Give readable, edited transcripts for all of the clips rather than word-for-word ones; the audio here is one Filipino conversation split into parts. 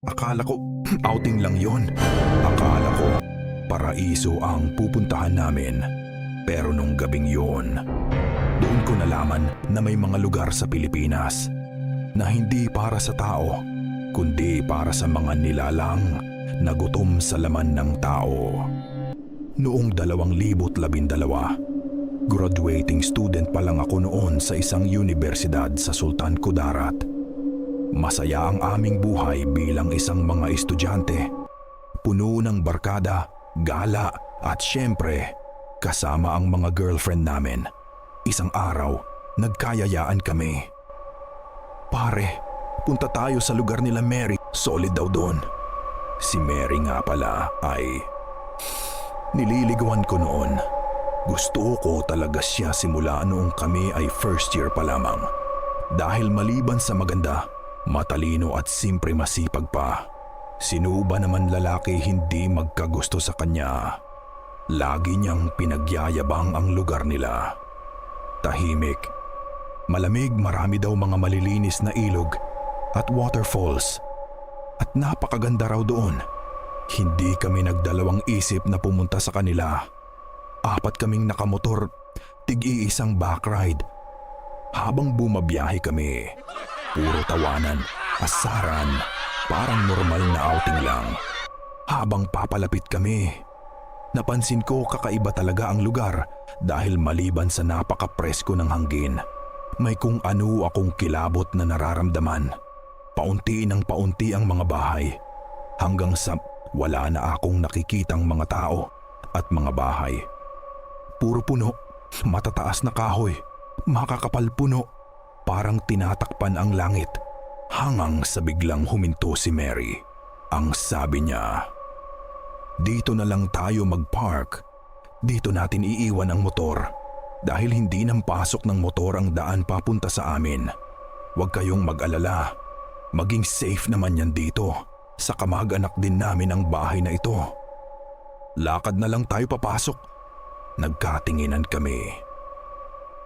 Akala ko outing lang yon. Akala ko paraiso ang pupuntahan namin. Pero nung gabing yon, doon ko nalaman na may mga lugar sa Pilipinas na hindi para sa tao, kundi para sa mga nilalang na gutom sa laman ng tao. Noong 2012, graduating student pa lang ako noon sa isang universidad sa Sultan Kudarat. Masaya ang aming buhay bilang isang mga estudyante. Puno ng barkada, gala at syempre kasama ang mga girlfriend namin. Isang araw, nagkayayaan kami. Pare, punta tayo sa lugar nila Mary. Solid daw doon. Si Mary nga pala ay nililigawan ko noon. Gusto ko talaga siya simula noong kami ay first year pa lamang. Dahil maliban sa maganda, matalino at simpre masipag pa, sino ba naman lalaki hindi magkagusto sa kanya? Lagi niyang pinagyayabang ang lugar nila. Tahimik, malamig, marami daw mga malilinis na ilog at waterfalls. At napakaganda raw doon. Hindi kami nagdalawang isip na pumunta sa kanila. 4 kaming nakamotor, tig-iisang backride. Habang bumabiyahe kami, puro tawanan, asaran, parang normal na outing lang. Habang papalapit kami, napansin ko kakaiba talaga ang lugar dahil maliban sa napaka-presko ng hangin, may kung ano akong kilabot na nararamdaman. Paunti ng paunti ang mga bahay hanggang sa wala na akong nakikitang mga tao at mga bahay. Puro puno, matataas na kahoy, makakapal puno, parang tinatakpan ang langit. Hangang sa biglang huminto si Mary. Ang sabi niya, "Dito na lang tayo mag-park. Dito natin iiwan ang motor dahil hindi nang pasok ng motor ang daan papunta sa amin. Huwag kayong mag-alala. Maging safe naman yan dito. Sa kamag-anak din namin ang bahay na ito. Lakad na lang tayo papasok." Nagkatinginan kami.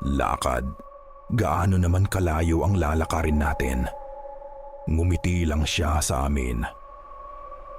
Lakad? Gaano naman kalayo ang lalakarin natin? Ngumiti lang siya sa amin.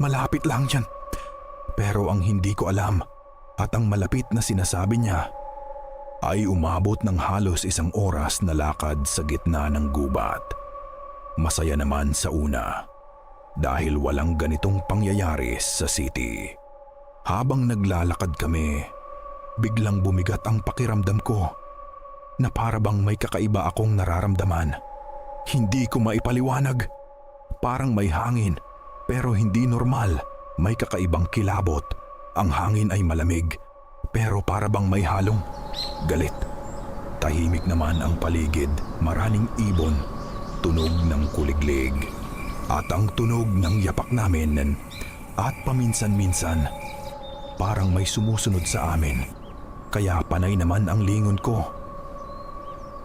"Malapit lang yan." Pero ang hindi ko alam at ang malapit na sinasabi niya ay umabot ng halos 1 oras na lakad sa gitna ng gubat. Masaya naman sa una dahil walang ganitong pangyayari sa city. Habang naglalakad kami, biglang bumigat ang pakiramdam ko na para bang may kakaiba akong nararamdaman. Hindi ko maipaliwanag. Parang may hangin pero hindi normal. May kakaibang kilabot. Ang hangin ay malamig pero para bang may halong galit. Tahimik naman ang paligid. Maraming ibon, tunog ng kuliglig at ang tunog ng yapak namin at paminsan-minsan parang may sumusunod sa amin. Kaya panay naman ang lingon ko.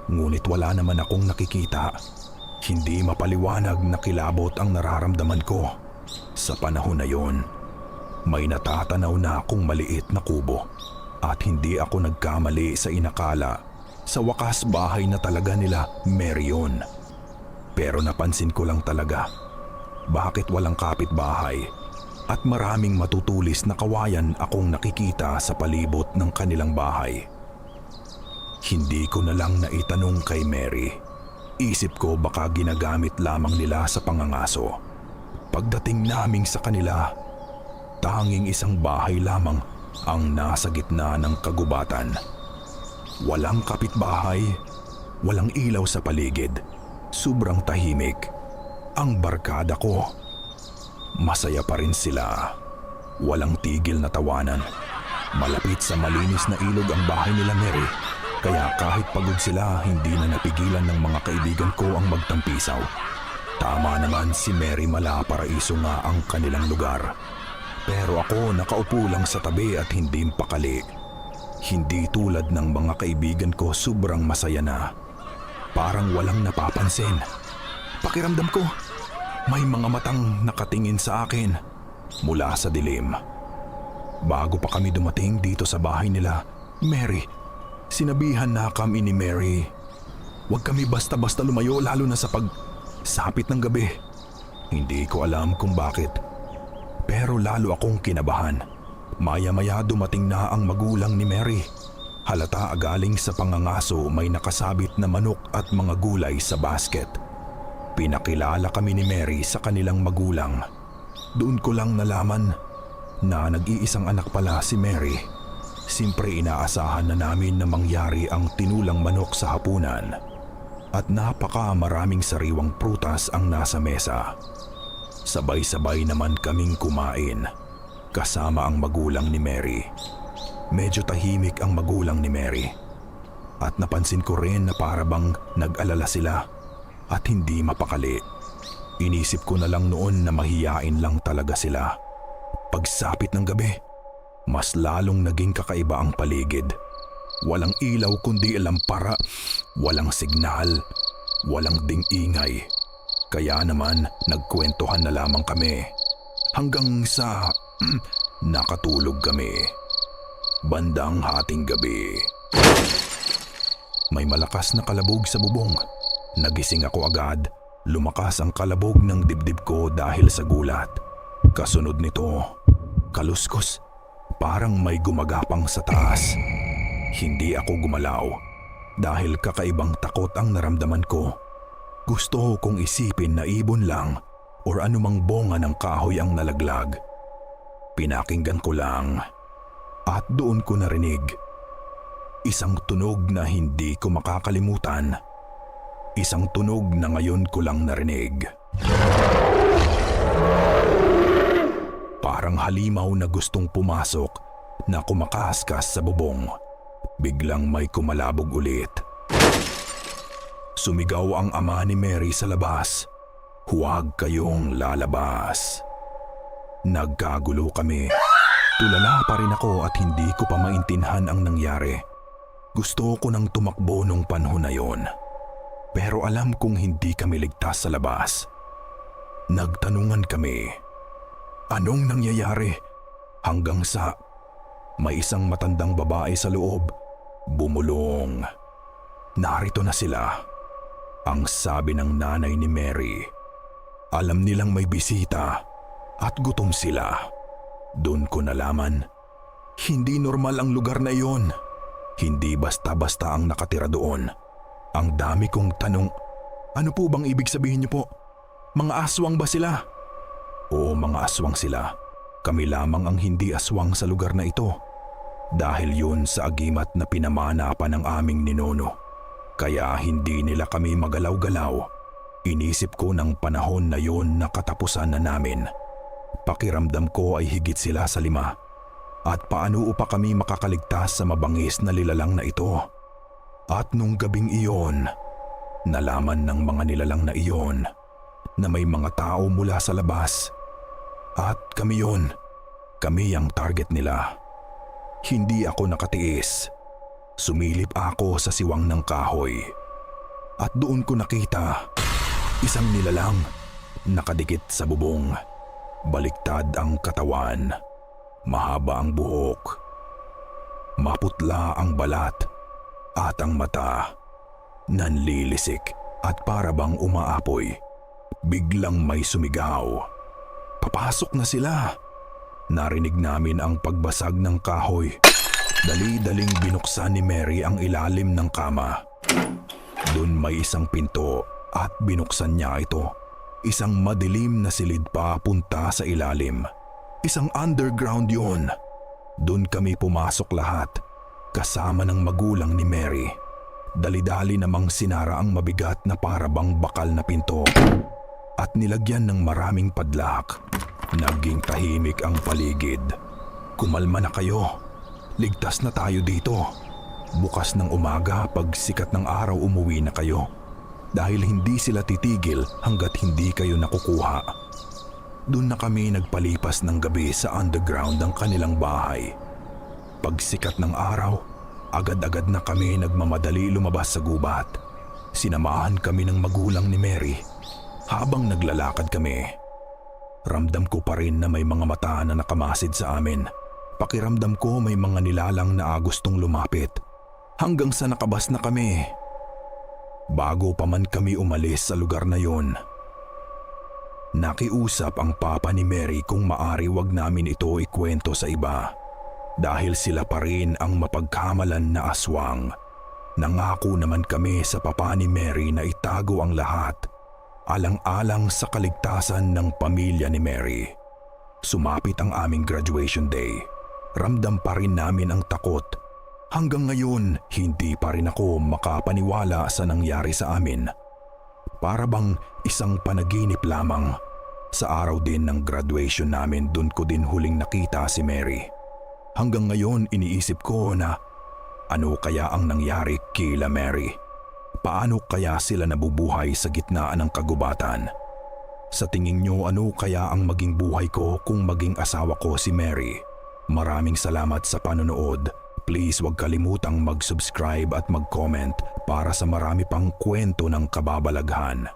Ngunit wala naman akong nakikita. Hindi mapaliwanag na kilabot ang nararamdaman ko. Sa panahon na yon, may natatanaw na akong maliit na kubo at hindi ako nagkamali sa inakala. Sa wakas bahay na talaga nila Mary yun. Pero napansin ko lang talaga, bakit walang kapitbahay? At maraming matutulis na kawayan akong nakikita sa palibot ng kanilang bahay. Hindi ko na lang naitanong kay Mary. Isip ko baka ginagamit lamang nila sa pangangaso. Pagdating naming sa kanila, tanging isang bahay lamang ang nasa gitna ng kagubatan. Walang kapitbahay, walang ilaw sa paligid, sobrang tahimik. Ang barkada ko, masaya pa rin sila. Walang tigil na tawanan. Malapit sa malinis na ilog ang bahay nila Mary. Kaya kahit pagod sila, hindi na napigilan ng mga kaibigan ko ang magtampisaw. Tama naman, si Mary Malaparaiso nga ang kanilang lugar. Pero ako nakaupo lang sa tabi at hindi pakali. Hindi tulad ng mga kaibigan ko, sobrang masaya na. Parang walang napapansin. Pakiramdam ko, may mga matang nakatingin sa akin mula sa dilim. Bago pa kami dumating dito sa bahay nila Mary, sinabihan na kami ni Mary, huwag kami basta-basta lumayo lalo na sa pagsapit ng gabi. Hindi ko alam kung bakit. Pero lalo akong kinabahan. Maya-maya dumating na ang magulang ni Mary. Halata agaling sa pangangaso may nakasabit na manok at mga gulay sa basket. Pinakilala kami ni Mary sa kanilang magulang. Doon ko lang nalaman na nag-iisang anak pala si Mary. Siyempre inaasahan na namin na mangyari ang tinulang manok sa hapunan. At napaka-maraming sariwang prutas ang nasa mesa. Sabay-sabay naman kaming kumain kasama ang magulang ni Mary. Medyo tahimik ang magulang ni Mary. At napansin ko rin na parabang nag-alala sila at hindi mapakali. Inisip ko na lang noon na mahiyain lang talaga sila. Pagsapit ng gabi, mas lalong naging kakaiba ang paligid. Walang ilaw kundi lampara, walang signal, walang ding-ingay. Kaya naman nagkwentuhan na lamang kami hanggang sa nakatulog kami. Bandang hating gabi. May malakas na kalabog sa bubong. Nagising ako agad. Lumakas ang kalabog ng dibdib ko dahil sa gulat. Kasunod nito, kaluskos. Parang may gumagapang sa taas. Hindi ako gumalaw dahil kakaibang takot ang naramdaman ko. Gusto kong isipin na ibon lang or anumang bonga ng kahoy ang nalaglag. Pinakinggan ko lang at doon ko narinig isang tunog na hindi ko makakalimutan. Isang tunog na ngayon ko lang narinig. Parang halimaw na gustong pumasok na kumakahaskas sa bubong. Biglang may kumalabog ulit. Sumigaw ang ama ni Mary sa labas. Huwag kayong lalabas. Nagkagulo kami. Tulala pa rin ako at hindi ko pa maintindihan ang nangyari. Gusto ko nang tumakbo nung panahon na yon. Pero alam kong hindi kami ligtas sa labas. Nagtanungan kami. Anong nangyayari? Hanggang sa may isang matandang babae sa loob. Bumulong. Narito na sila. Ang sabi ng nanay ni Mary. Alam nilang may bisita at gutom sila. Doon ko nalaman, hindi normal ang lugar na iyon. Hindi basta-basta ang nakatira doon. Ang dami kong tanong, ano po bang ibig sabihin niyo po? Mga aswang ba sila? Oo, mga aswang sila. Kami lamang ang hindi aswang sa lugar na ito. Dahil yun sa agimat na pinamana pa ng aming ninono. Kaya hindi nila kami magalaw-galaw. Inisip ko ng panahon na yun na katapusan na namin. Pakiramdam ko ay higit sila sa 5. At paano upa kami makakaligtas sa mabangis na nilalang na ito? At nung gabing iyon, nalaman ng mga nilalang na iyon na may mga tao mula sa labas. At kami yun. Kami ang target nila. Hindi ako nakatiis. Sumilip ako sa siwang ng kahoy. At doon ko nakita isang nilalang nakadikit sa bubong. Baliktad ang katawan. Mahaba ang buhok. Maputla ang balat. At ang mata. Nanlilisik at parabang umaapoy. Biglang may sumigaw. Papasok na sila. Narinig namin ang pagbasag ng kahoy. Dali-daling binuksan ni Mary ang ilalim ng kama. Doon may isang pinto at binuksan niya ito. Isang madilim na silid pa punta sa ilalim. Isang underground yun. Doon kami pumasok lahat, kasama ng magulang ni Mary. Dali-dali namang sinara ang mabigat na parabang bakal na pinto at nilagyan ng maraming padlak. Naging tahimik ang paligid. Kumalma na kayo. Ligtas na tayo dito. Bukas ng umaga pag sikat ng araw umuwi na kayo. Dahil hindi sila titigil hanggat hindi kayo nakukuha. Doon na kami nagpalipas ng gabi sa underground ng kanilang bahay. Pag sikat ng araw, agad-agad na kami nagmamadali lumabas sa gubat. Sinamahan kami ng magulang ni Mary. Habang naglalakad kami, ramdam ko pa rin na may mga mata na nakamasid sa amin. Pakiramdam ko may mga nilalang na gustong lumapit. Hanggang sa nakabas na kami. Bago pa man kami umalis sa lugar na yon, Nakiusap ang papa ni Mary kung maari wag namin ito ikwento sa iba dahil sila pa rin ang mapagkamalan na aswang. Nangako naman kami sa papa ni Mary na itago ang lahat, alang-alang sa kaligtasan ng pamilya ni Mary. Sumapit ang aming graduation day. Ramdam pa rin namin ang takot. Hanggang ngayon, hindi pa rin ako makapaniwala sa nangyari sa amin. Para bang isang panaginip lamang. Sa araw din ng graduation namin, dun ko din huling nakita si Mary. Hanggang ngayon iniisip ko na ano kaya ang nangyari kila Mary? Paano kaya sila nabubuhay sa gitna ng kagubatan? Sa tingin nyo, ano kaya ang maging buhay ko kung maging asawa ko si Mary? Maraming salamat sa panonood. Please huwag kalimutang mag-subscribe at mag-comment para sa marami pang kwento ng kababalaghan.